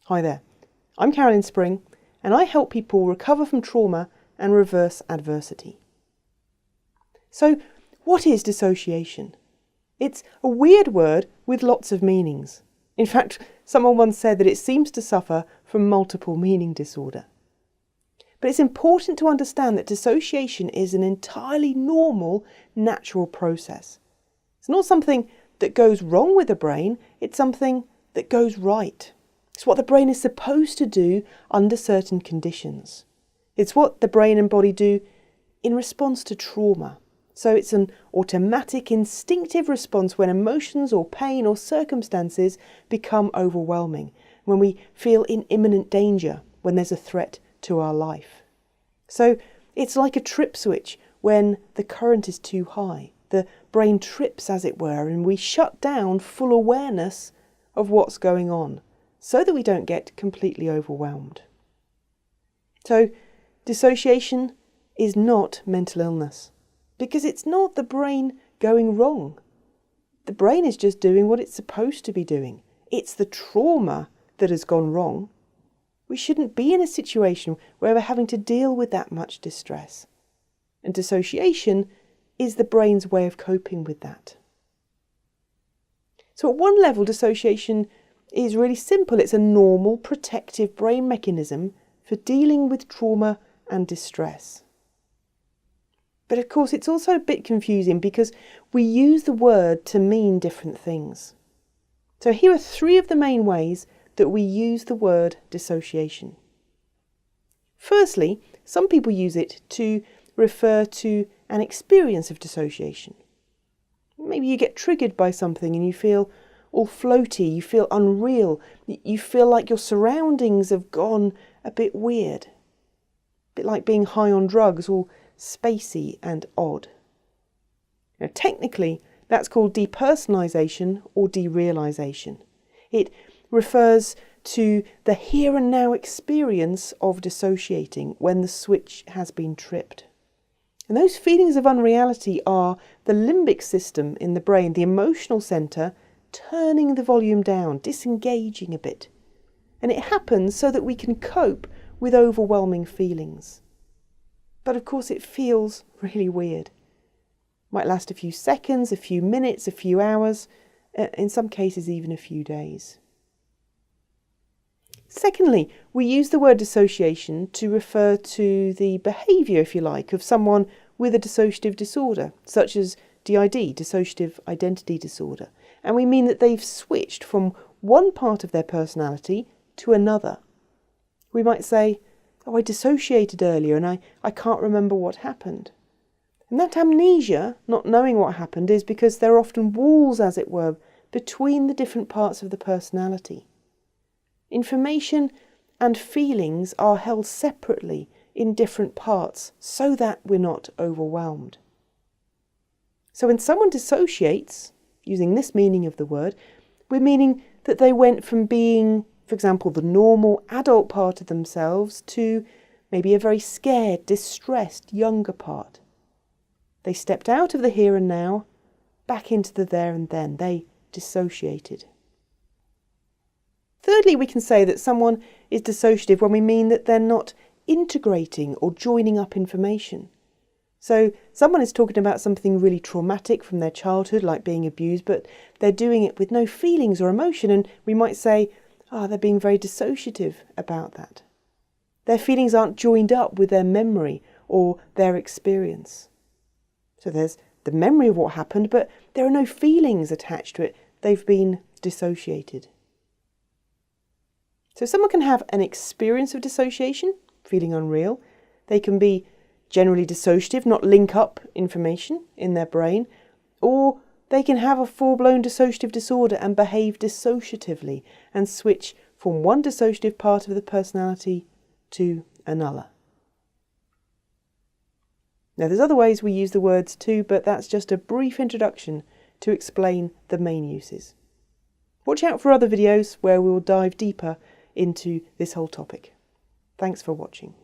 Hi there, I'm Carolyn Spring and I help people recover from trauma and reverse adversity. So, what is dissociation? It's a weird word with lots of meanings. In fact, someone once said that it seems to suffer from multiple meaning disorder. But it's important to understand that dissociation is an entirely normal, natural process. It's not something that goes wrong with the brain, it's something that goes right. It's what the brain is supposed to do under certain conditions. It's what the brain and body do in response to trauma. So it's an automatic, instinctive response when emotions or pain or circumstances become overwhelming, when we feel in imminent danger, when there's a threat to our life. So it's like a trip switch when the current is too high. The brain trips, as it were, and we shut down full awareness of what's going on, so that we don't get completely overwhelmed. So, dissociation is not mental illness, because it's not the brain going wrong. The brain is just doing what it's supposed to be doing. It's the trauma that has gone wrong. We shouldn't be in a situation where we're having to deal with that much distress. And dissociation is the brain's way of coping with that. So at one level, dissociation is really simple. It's a normal, protective brain mechanism for dealing with trauma and distress. But of course, it's also a bit confusing because we use the word to mean different things. So here are three of the main ways that we use the word dissociation. Firstly, some people use it to refer to an experience of dissociation. Maybe you get triggered by something and you feel all floaty, you feel unreal, you feel like your surroundings have gone a bit weird. A bit like being high on drugs, all spacey and odd. Now, technically, that's called depersonalization or derealization. It refers to the here and now experience of dissociating when the switch has been tripped. And those feelings of unreality are the limbic system in the brain, the emotional centre, turning the volume down, disengaging a bit. And it happens so that we can cope with overwhelming feelings. But of course it feels really weird. Might last a few seconds, a few minutes, a few hours, in some cases even a few days. Secondly, we use the word dissociation to refer to the behaviour, if you like, of someone with a dissociative disorder, such as DID, dissociative identity disorder. And we mean that they've switched from one part of their personality to another. We might say, oh, I dissociated earlier and I can't remember what happened. And that amnesia, not knowing what happened, is because there are often walls, as it were, between the different parts of the personality. Information and feelings are held separately in different parts so that we're not overwhelmed. So when someone dissociates, using this meaning of the word, we're meaning that they went from being, for example, the normal adult part of themselves to maybe a very scared, distressed, younger part. They stepped out of the here and now, back into the there and then. They dissociated. Thirdly, we can say that someone is dissociative when we mean that they're not integrating or joining up information. So someone is talking about something really traumatic from their childhood, like being abused, but they're doing it with no feelings or emotion, and we might say, they're being very dissociative about that. Their feelings aren't joined up with their memory or their experience. So there's the memory of what happened, but there are no feelings attached to it. They've been dissociated. So someone can have an experience of dissociation, feeling unreal. They can be generally dissociative, not link up information in their brain, or they can have a full-blown dissociative disorder and behave dissociatively and switch from one dissociative part of the personality to another. Now, there's other ways we use the words too, but that's just a brief introduction to explain the main uses. Watch out for other videos where we will dive deeper into this whole topic. Thanks for watching.